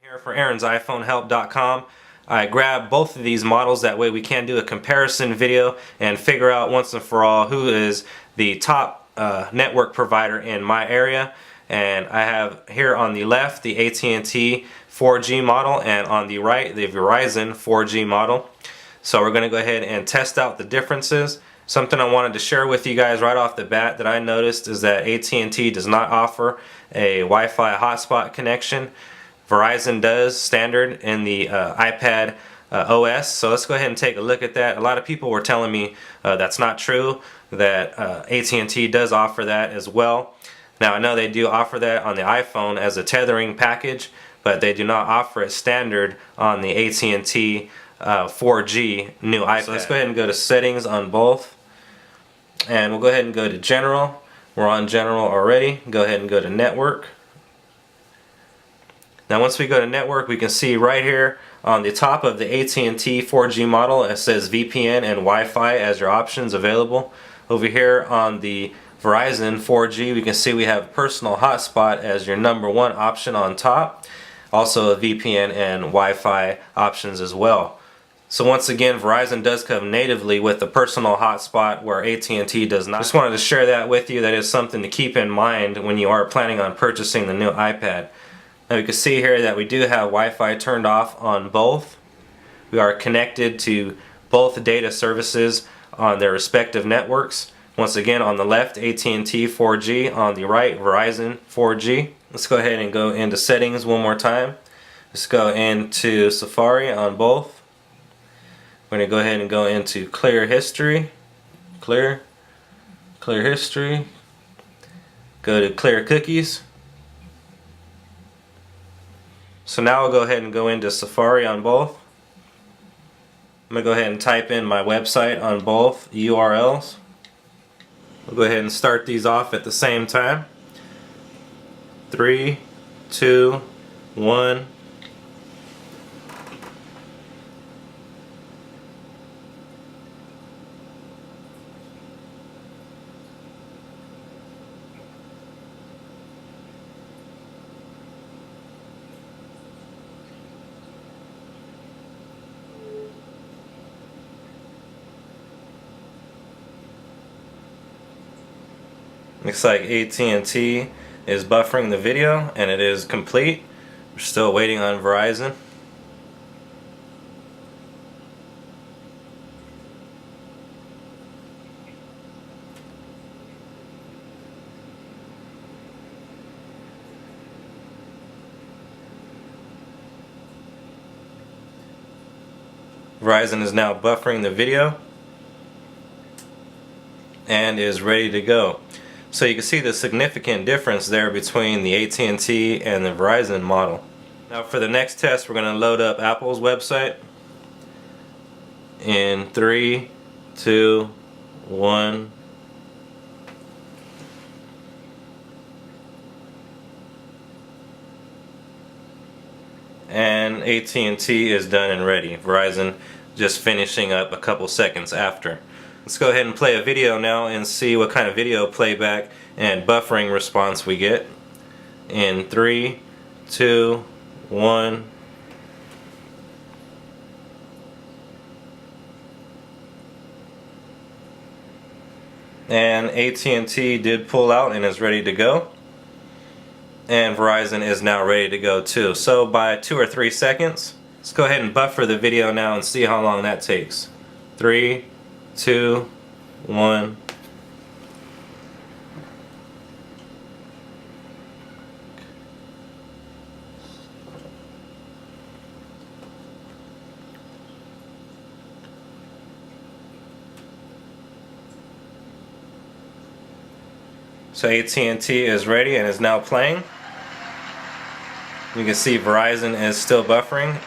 Here for AaronsiPhoneHelp.com. I grabbed both of these models, that way we can do a comparison video and figure out once and for all who is the top network provider in my area. And I have here on the left the AT&T 4G model, and on the right the Verizon 4G model. So we're going to go ahead and test out the differences. Something I wanted to share with you guys right off the bat that I noticed is that AT&T does not offer a Wi-Fi hotspot connection. Verizon does, standard in the iPad OS. So let's go ahead and take a look at that. A lot of people were telling me that's not true, that AT&T does offer that as well. Now I know they do offer that on the iPhone as a tethering package, but they do not offer it standard on the AT&T 4G new iPad. So let's go ahead and go to settings on both, and we'll go ahead and go to general. We're on general already. Go ahead and go to network. Now once we go to network, we can see right here on the top of the AT&T 4G model it says VPN and Wi-Fi as your options available. Over here on the Verizon 4G, we can see we have personal hotspot as your #1 option on top. Also a VPN and Wi-Fi options as well. So once again, Verizon does come natively with the personal hotspot where AT&T does not. Just wanted to share that with you. That is something to keep in mind when you are planning on purchasing the new iPad. Now you can see here that we do have Wi-Fi turned off on both. We are connected to both data services on their respective networks. Once again, on the left AT&T 4G, on the right Verizon 4G. Let's go ahead and go into settings one more time. Let's go into Safari on both. We're going to go ahead and go into clear history. Clear history. Go to clear cookies. So now I'll go ahead and go into Safari on both. I'm going to go ahead and type in my website on both URLs. We'll go ahead and start these off at the same time. 3, 2, 1. Looks like AT&T is buffering the video, and it is complete. We're still waiting on Verizon. Verizon is now buffering the video and is ready to go. So you can see the significant difference there between the AT&T and the Verizon model. Now for the next test, we're going to load up Apple's website in 3, 2, 1. And AT&T is done and ready. Verizon just finishing up a couple seconds after. Let's go ahead and play a video now and see what kind of video playback and buffering response we get. In 3, 2, 1. And AT&T did pull out and is ready to go. And Verizon is now ready to go too. So by 2 or 3 seconds, let's go ahead and buffer the video now and see how long that takes. 3, 2, 1. So AT&T is ready and is now playing. You can see Verizon is still buffering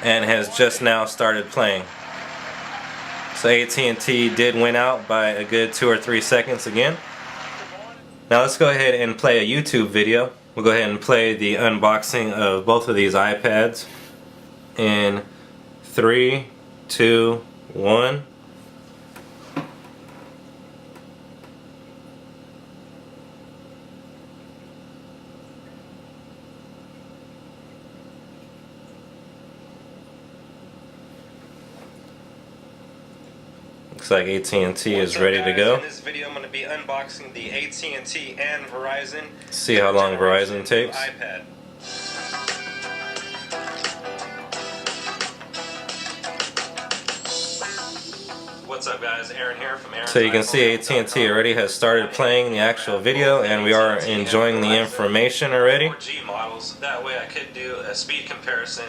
and has just now started playing. So AT&T did win out by a good 2 or 3 seconds again. Now let's go ahead and play a YouTube video. We'll go ahead and play the unboxing of both of these iPads in 3, 2, 1. Looks like AT&T is ready to go. In this video, I'm going to be unboxing the AT&T and Verizon. See how long Verizon takes. iPad. What's up, guys? Aaron here from AaronsiPhoneHelp. So you can see AT&T already has started playing the actual video, and we are enjoying the information already. 4G models. That way, I could do a speed comparison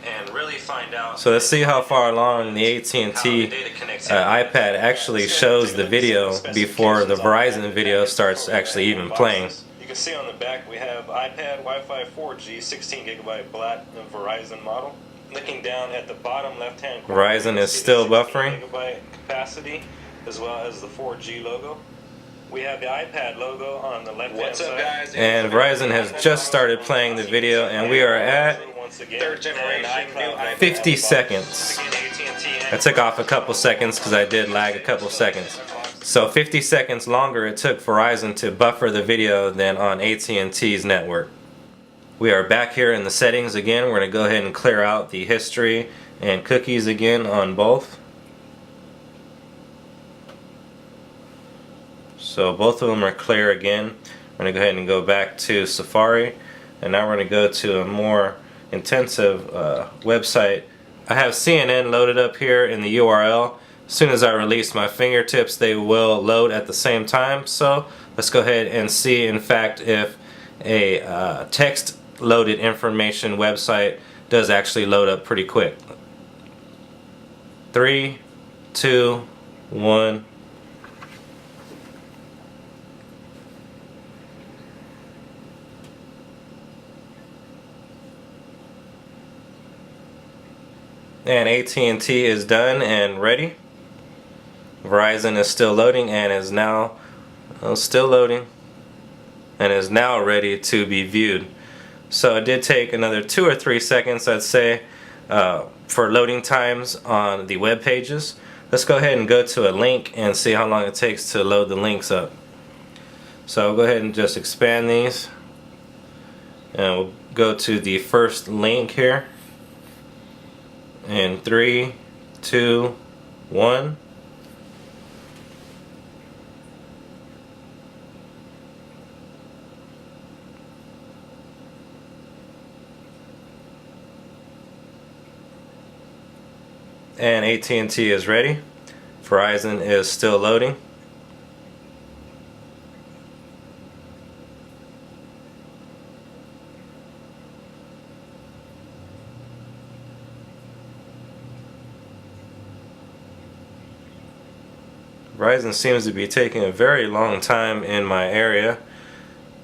and really find out. So let's see how far along the AT&T iPad actually shows the video before the Verizon video starts actually even playing. You can see on the back we have iPad, Wi-Fi 4G, 16 gigabyte black and Verizon model. Looking down at the bottom left-hand corner, Verizon is still buffering. Gigabyte capacity, as well as the 4G logo. We have the iPad logo on the left-hand side. Guys? And Verizon has just started playing the video, and we are at third generation 50 seconds. I took off a couple seconds because I did lag a couple seconds. So 50 seconds longer it took Verizon to buffer the video than on AT&T's network. We are back here in the settings again. We're going to go ahead and clear out the history and cookies again on both. So both of them are clear again. We're going to go ahead and go back to Safari, and now we're going to go to a more intensive website. I have CNN loaded up here in the URL. As soon as I release my fingertips, they will load at the same time. So let's go ahead and see, in fact, if a text loaded information website does actually load up pretty quick. 3, 2, 1. And AT&T is done and ready. Verizon is still loading and is now still loading and is now ready to be viewed. So it did take another 2 or 3 seconds, I'd say, for loading times on the web pages. Let's go ahead and go to a link and see how long it takes to load the links up. So I'll go ahead and just expand these, and we'll go to the first link here. In 3, 2, 1. And AT&T is ready. Verizon is still loading. Verizon seems to be taking a very long time in my area,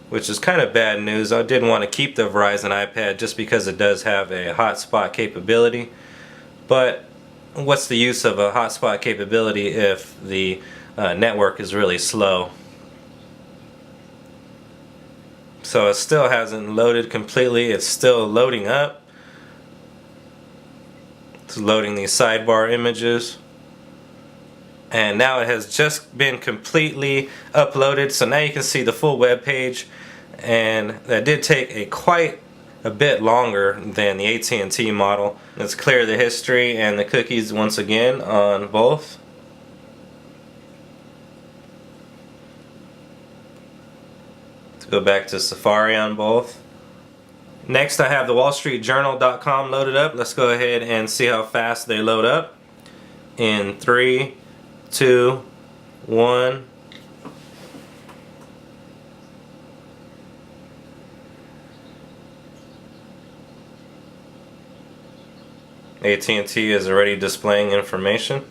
which is kind of bad news. I did want to keep the Verizon iPad just because it does have a hotspot capability, but what's the use of a hotspot capability if the network is really slow? So it still hasn't loaded completely. It's still loading up. It's loading these sidebar images. And now it has just been completely uploaded, so now you can see the full web page, and that did take quite a bit longer than the AT&T model. Let's clear the history and the cookies once again on both. Let's go back to Safari on both. Next, I have the WallStreetJournal.com loaded up. Let's go ahead and see how fast they load up. In 3, 2, 1. AT&T is already displaying information.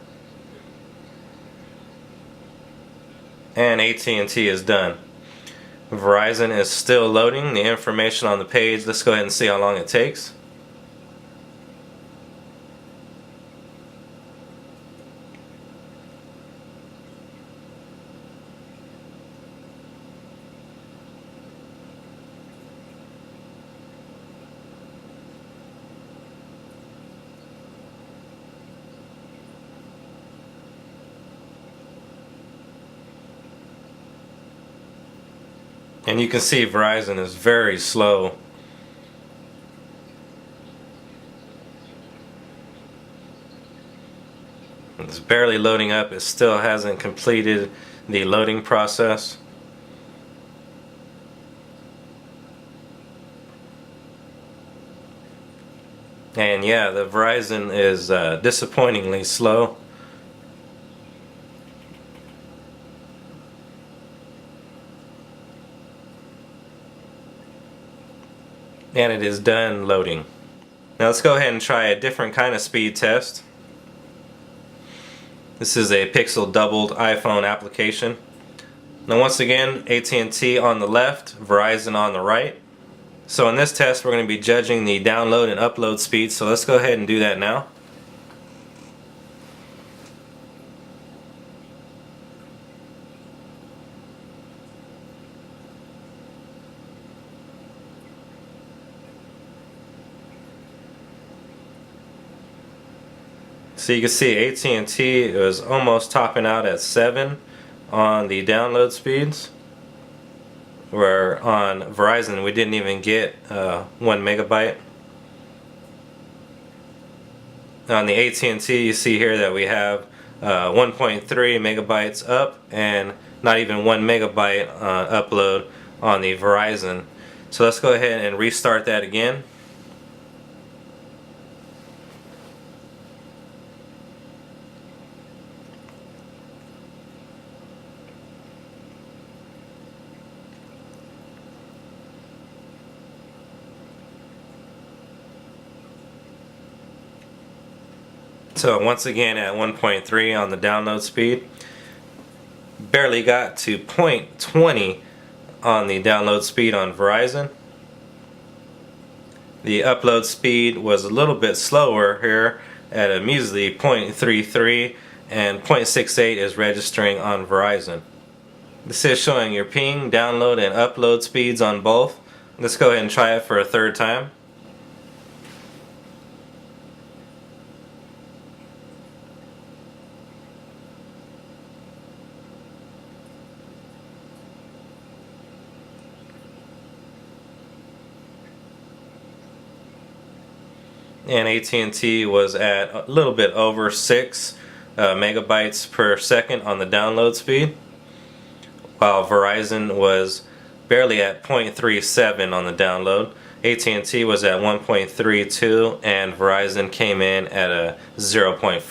And AT&T is done. Verizon is still loading the information on the page. Let's go ahead and see how long it takes. And you can see Verizon is very slow. It's barely loading up. It still hasn't completed the loading process. And yeah, the Verizon is disappointingly slow. And it is done loading. Now let's go ahead and try a different kind of speed test. This is a pixel doubled iPhone application. Now once again, AT&T on the left, Verizon on the right. So in this test we're going to be judging the download and upload speed, so let's go ahead and do that now. So you can see AT&T was almost topping out at 7 on the download speeds, where on Verizon we didn't even get 1 megabyte. On the AT&T you see here that we have 1.3 megabytes up and not even 1 megabyte upload on the Verizon. So let's go ahead and restart that again. So once again at 1.3 on the download speed. Barely got to 0.20 on the download speed on Verizon. The upload speed was a little bit slower here at a measly 0.33, and 0.68 is registering on Verizon. This is showing your ping, download, and upload speeds on both. Let's go ahead and try it for a third time. And AT&T was at a little bit over 6 megabytes per second on the download speed, while Verizon was barely at 0.37 on the download. AT&T was at 1.32 and Verizon came in at a 0.45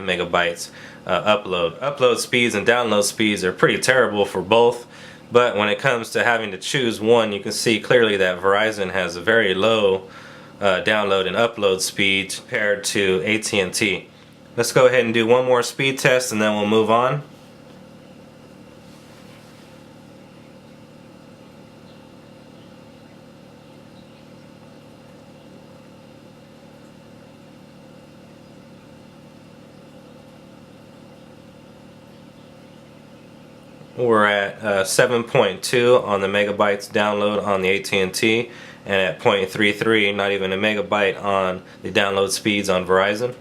megabytes upload. Upload speeds and download speeds are pretty terrible for both, but when it comes to having to choose one, you can see clearly that Verizon has a very low download and upload speed compared to AT&T. Let's go ahead and do one more speed test and then we'll move on. We're at 7.2 on the megabytes download on the AT&T, and at 0.33, not even a megabyte on the download speeds on Verizon.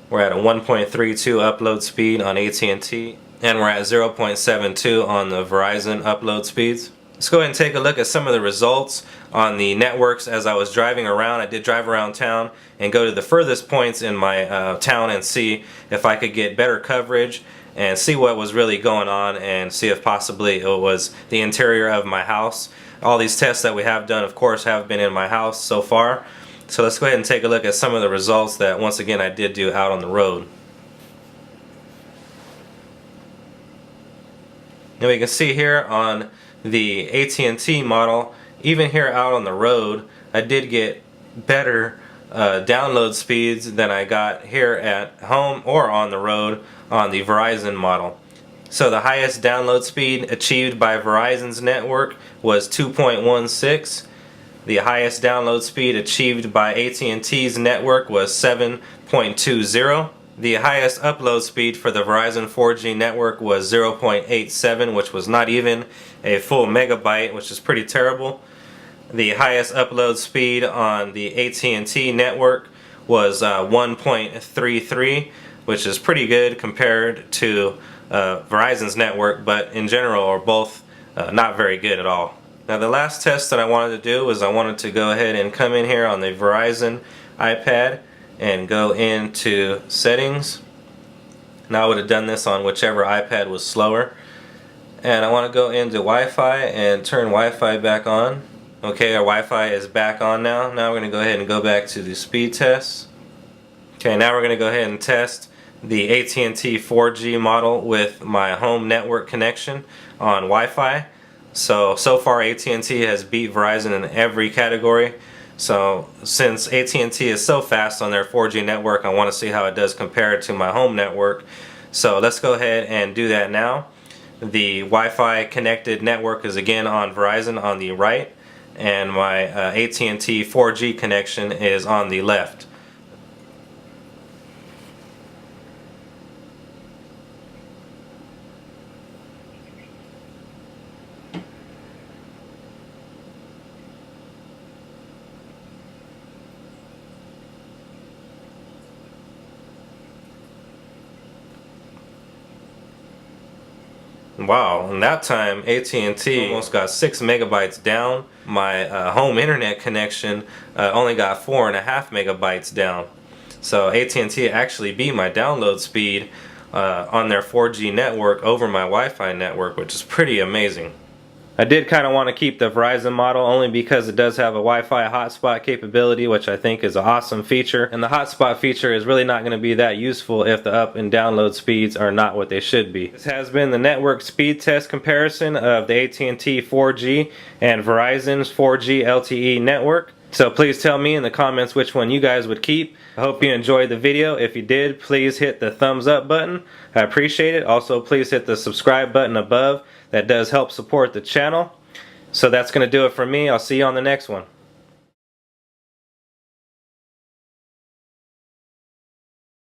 We're at a 1.32 upload speed on AT&T, and we're at 0.72 on the Verizon upload speeds. Let's go ahead and take a look at some of the results on the networks as I was driving around. I did drive around town and go to the furthest points in my town and see if I could get better coverage and see what was really going on and see if possibly it was the interior of my house. All these tests that we have done, of course, have been in my house so far. So let's go ahead and take a look at some of the results that, once again, I did do out on the road. And we can see here on the AT&T model, even here out on the road, I did get better download speeds than I got here at home or on the road on the Verizon model. So the highest download speed achieved by Verizon's network was 2.16. The highest download speed achieved by AT&T's network was 7.20. The highest upload speed for the Verizon 4G network was 0.87, which was not even a full megabyte, which is pretty terrible. The highest upload speed on the AT&T network was 1.33, which is pretty good compared to Verizon's network, but in general are both not very good at all. Now the last test that I wanted to do was I wanted to go ahead and come in here on the Verizon iPad and go into settings. Now I would have done this on whichever iPad was slower. And I want to go into Wi-Fi and turn Wi-Fi back on. Okay, our Wi-Fi is back on now. Now we're going to go ahead and go back to the speed test. Okay, now we're going to go ahead and test the AT&T 4G model with my home network connection on Wi-Fi. So far AT&T has beat Verizon in every category. So since AT&T is so fast on their 4G network, I want to see how it does compared to my home network. So let's go ahead and do that now. The Wi-Fi connected network is again on Verizon on the right, and my AT&T 4G connection is on the left. Wow, in that time AT&T almost got 6 megabytes down. My home internet connection only got 4.5 megabytes down. So AT&T actually beat my download speed on their 4G network over my Wi-Fi network, which is pretty amazing. I did kind of want to keep the Verizon model only because it does have a Wi-Fi hotspot capability, which I think is an awesome feature. And the hotspot feature is really not going to be that useful if the up and download speeds are not what they should be. This has been the network speed test comparison of the AT&T 4G and Verizon's 4G LTE network. So please tell me in the comments which one you guys would keep. I hope you enjoyed the video. If you did, please hit the thumbs up button. I appreciate it. Also, please hit the subscribe button above. That does help support the channel. So that's going to do it for me. I'll see you on the next one.